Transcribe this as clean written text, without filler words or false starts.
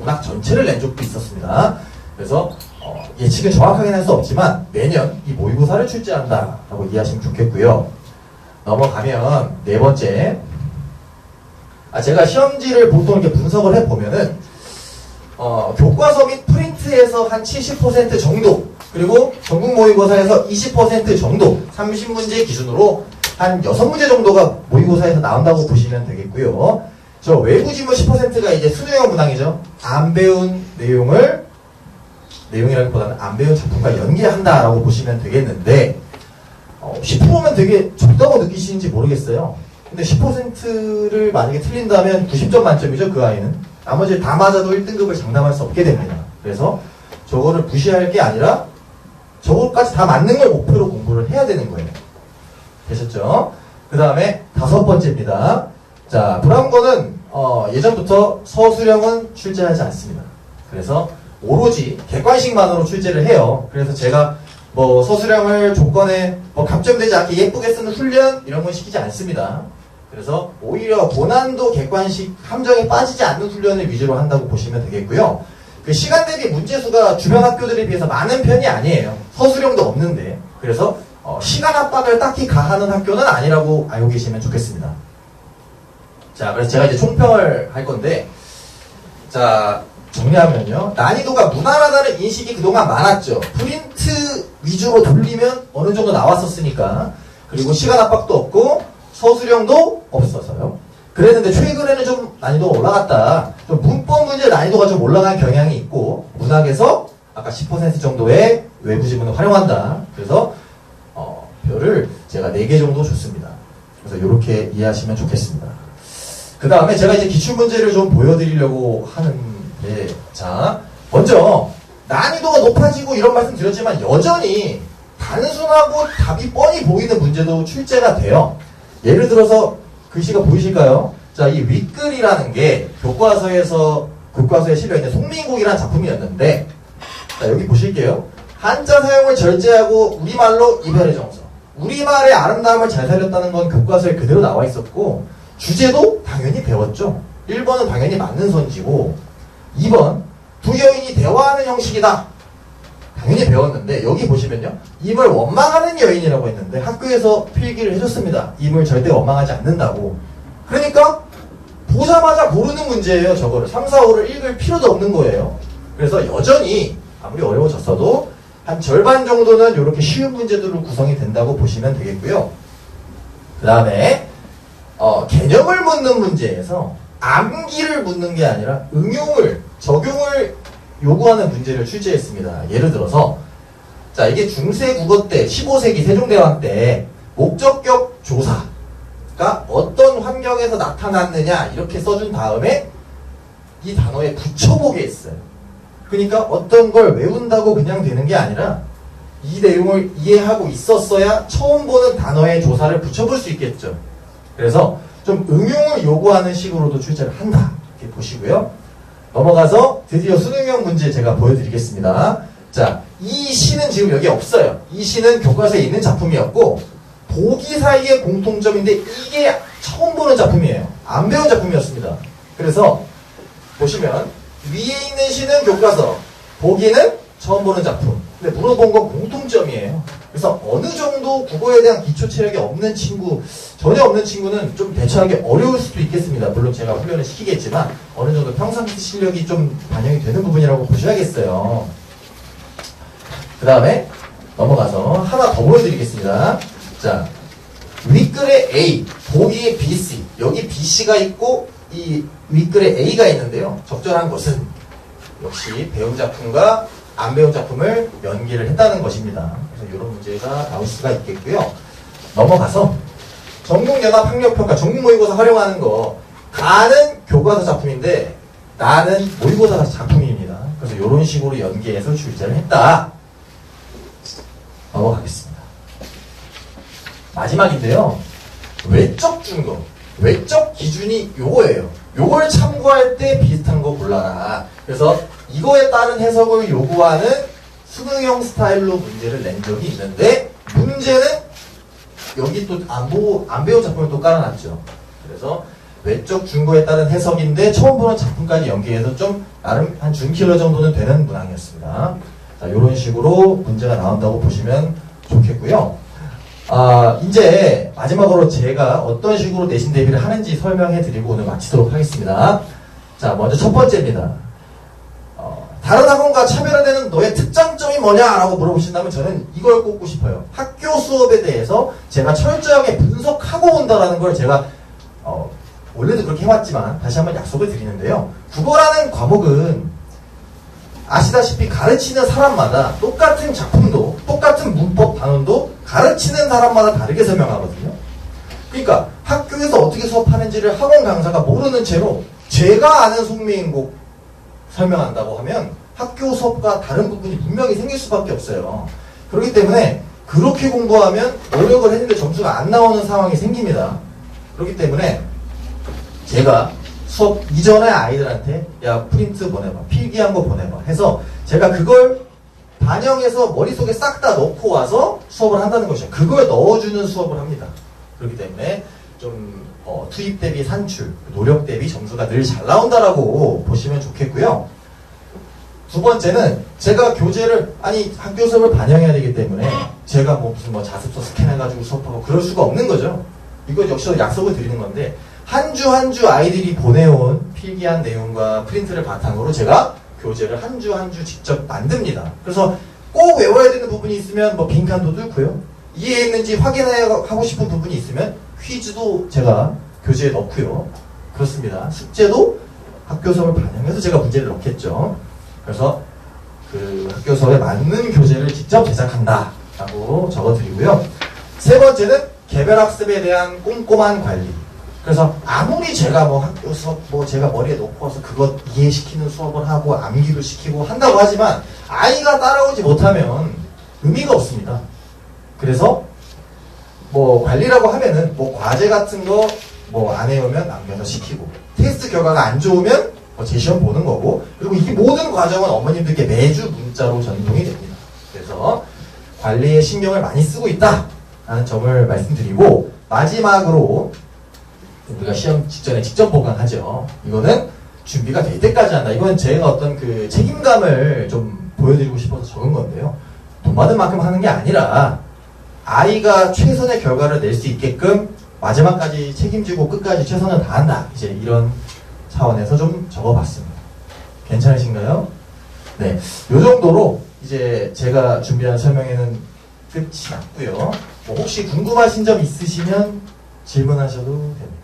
문학 전체를 낸 적도 있었습니다. 그래서 예측은 정확하게 할 수 없지만 매년 이 모의고사를 출제한다라고 이해하시면 좋겠고요. 넘어가면 네 번째, 제가 시험지를 보통 이렇게 분석을 해보면은 교과서 및 프린트에서 한 70% 정도, 그리고 전국 모의고사에서 20% 정도, 30문제 기준으로 한 6문제 정도가 모의고사에서 나온다고 보시면 되겠고요. 저 외부 지문 10%가 이제 수능형 문항이죠. 안 배운 내용이라기보다는 안 배운 작품과 연계한다라고 보시면 되겠는데, 10%면 되게 적다고 느끼시는지 모르겠어요. 근데 10%를 만약에 틀린다면 90점 만점이죠, 그 아이는. 나머지 다 맞아도 1등급을 장담할 수 없게 됩니다. 그래서 저거를 무시할 게 아니라 저거까지 다 맞는 걸 목표로 공부를 해야 되는 거예요. 되셨죠? 그 다음에 5번째입니다. 자, 브라운거는 예전부터 서술형은 출제하지 않습니다. 그래서 오로지 객관식만으로 출제를 해요. 그래서 제가 뭐 서술형을 조건에 감점되지 않게 예쁘게 쓰는 훈련 이런 건 시키지 않습니다. 그래서 오히려 고난도 객관식 함정에 빠지지 않는 훈련을 위주로 한다고 보시면 되겠고요. 그 시간 대비 문제수가 주변 학교들에 비해서 많은 편이 아니에요. 서술형도 없는데. 그래서 시간 압박을 딱히 가하는 학교는 아니라고 알고 계시면 좋겠습니다. 자, 그래서 제가 이제 총평을 할 건데, 자, 정리하면요. 난이도가 무난하다는 인식이 그동안 많았죠. 프린트 위주로 돌리면 어느 정도 나왔었으니까. 그리고 시간 압박도 없고 서술형도 없어서요. 그랬는데 최근에는 좀 난이도가 올라갔다. 좀 문법 문제 난이도가 좀 올라간 경향이 있고, 문학에서 아까 10% 정도의 외부 지문을 활용한다. 그래서 별을 제가 4개 정도 줬습니다. 그래서 이렇게 이해하시면 좋겠습니다. 그 다음에 제가 이제 기출문제를 좀 보여드리려고 하는데, 자, 먼저 난이도가 높아지고 이런 말씀 드렸지만 여전히 단순하고 답이 뻔히 보이는 문제도 출제가 돼요. 예를 들어서 글씨가 보이실까요? 자, 이 윗글이라는 게 교과서에 실려있는 송민국이라는 작품이었는데, 자, 여기 보실게요. 한자 사용을 절제하고 우리말로 이별의 정서. 우리말의 아름다움을 잘 살렸다는 건 교과서에 그대로 나와 있었고, 주제도 당연히 배웠죠. 1번은 당연히 맞는 선지고, 2번, 두 여인이 대화하는 형식이다. 당연히 배웠는데, 여기 보시면요. 임을 원망하는 여인이라고 했는데, 학교에서 필기를 해줬습니다. 임을 절대 원망하지 않는다고. 그러니까, 보자마자 모르는 문제예요, 저거를. 3, 4, 5를 읽을 필요도 없는 거예요. 그래서 여전히, 아무리 어려워졌어도, 한 절반 정도는 이렇게 쉬운 문제들로 구성이 된다고 보시면 되겠고요. 그 다음에, 개념을 묻는 문제에서 암기를 묻는 게 아니라 적용을 요구하는 문제를 출제했습니다. 예를 들어서, 자, 이게 중세 국어 때, 15세기 세종대왕 때, 목적격 조사가 어떤 환경에서 나타났느냐, 이렇게 써준 다음에 이 단어에 붙여보게 했어요. 그러니까 어떤 걸 외운다고 그냥 되는 게 아니라 이 내용을 이해하고 있었어야 처음 보는 단어의 조사를 붙여볼 수 있겠죠. 그래서 좀 응용을 요구하는 식으로도 출제를 한다. 이렇게 보시고요. 넘어가서 드디어 수능형 문제 제가 보여드리겠습니다. 자, 이 시는 지금 여기 없어요. 이 시는 교과서에 있는 작품이었고, 보기 사이의 공통점인데 이게 처음 보는 작품이에요. 안 배운 작품이었습니다. 그래서 보시면 위에 있는 시는 교과서, 보기는 처음 보는 작품. 근데 물어본 건 공통점이에요. 그래서 어느 정도 국어에 대한 기초 체력이 없는 친구, 전혀 없는 친구는 좀 대처하기 어려울 수도 있겠습니다. 물론 제가 훈련을 시키겠지만 어느 정도 평상시 실력이 좀 반영이 되는 부분이라고 보셔야겠어요. 그 다음에 넘어가서 하나 더 보여드리겠습니다. 자, 윗글에 A, 보기에 BC. 여기 BC가 있고 이 윗글에 A가 있는데요. 적절한 것은 역시 배운 작품과 안 배운 작품을 연기를 했다는 것입니다. 그래서 이런 문제가 나올 수가 있겠고요. 넘어가서 전국연합학력평가, 전국모의고사 활용하는 거, 다는 교과서 작품인데 나는 모의고사 작품입니다. 그래서 이런 식으로 연계해서 출제를 했다. 넘어가겠습니다. 마지막인데요. 외적 준거, 외적 기준이 요거예요. 요걸 참고할 때 비슷한 거 골라라. 그래서 이거에 따른 해석을 요구하는 수능형 스타일로 문제를 낸 적이 있는데, 문제는 여기 또 안 배운 작품을 또 깔아놨죠. 그래서 외적 준거에 따른 해석인데 처음 보는 작품까지 연계해서 좀 나름 한 준킬러 정도는 되는 문항이었습니다. 자, 이런 식으로 문제가 나온다고 보시면 좋겠고요. 이제 마지막으로 제가 어떤 식으로 내신 대비를 하는지 설명해 드리고 오늘 마치도록 하겠습니다. 자, 먼저 첫 번째입니다. 다른 학원과 차별화되는 너의 특장점이 뭐냐라고 물어보신다면 저는 이걸 꼽고 싶어요. 학교 수업에 대해서 제가 철저하게 분석하고 온다라는 걸 제가 원래도 그렇게 해왔지만 다시 한번 약속을 드리는데요. 국어라는 과목은 아시다시피 가르치는 사람마다 똑같은 작품도 똑같은 문법 단원도 가르치는 사람마다 다르게 설명하거든요. 그러니까 학교에서 어떻게 수업하는지를 학원 강사가 모르는 채로 제가 아는 송미인곡 설명한다고 하면 학교 수업과 다른 부분이 분명히 생길 수밖에 없어요. 그렇기 때문에 그렇게 공부하면 노력을 했는데 점수가 안 나오는 상황이 생깁니다. 그렇기 때문에 제가 수업 이전에 아이들한테 야 프린트 보내봐, 필기한 거 보내봐 해서 제가 그걸 반영해서 머릿속에 싹 다 넣고 와서 수업을 한다는 것이죠. 그걸 넣어주는 수업을 합니다. 그렇기 때문에 좀 투입 대비 산출, 노력 대비 점수가 늘 잘 나온다라고 보시면 좋겠고요. 두 번째는 제가 교재를 학교 수업을 반영해야 되기 때문에 제가 무슨 자습서 스캔해가지고 수업하고 그럴 수가 없는 거죠. 이거 역시 약속을 드리는 건데 한 주 한 주 아이들이 보내온 필기한 내용과 프린트를 바탕으로 제가 교재를 한 주 한 주 직접 만듭니다. 그래서 꼭 외워야 되는 부분이 있으면 빈칸도 뚫고요. 이해했는지 확인하고 싶은 부분이 있으면 퀴즈도 제가 교재에 넣고요. 그렇습니다. 숙제도 학교 수업을 반영해서 제가 문제를 넣겠죠. 그래서 그 학교 수업에 맞는 교재를 직접 제작한다 라고 적어드리고요. 세 번째는 개별학습에 대한 꼼꼼한 관리. 그래서 아무리 제가 학교 수업 제가 머리에 놓고 와서 그것 이해시키는 수업을 하고 암기를 시키고 한다고 하지만 아이가 따라오지 못하면 의미가 없습니다. 그래서 관리라고 하면은 과제 같은 거 안 해오면 남겨서 시키고 테스트 결과가 안 좋으면 재시험 보는 거고 그리고 이 모든 과정은 어머님들께 매주 문자로 전송이 됩니다. 그래서 관리에 신경을 많이 쓰고 있다라는 점을 말씀드리고 마지막으로 우리가 시험 직전에 직접 보강하죠. 이거는 준비가 될 때까지 한다. 이건 제가 어떤 그 책임감을 좀 보여드리고 싶어서 적은 건데요. 돈 받은 만큼 하는 게 아니라 아이가 최선의 결과를 낼 수 있게끔 마지막까지 책임지고 끝까지 최선을 다한다. 이제 이런 차원에서 좀 적어봤습니다. 괜찮으신가요? 네, 요 정도로 이제 제가 준비한 설명회는 끝이 났고요. 혹시 궁금하신 점 있으시면 질문하셔도 됩니다.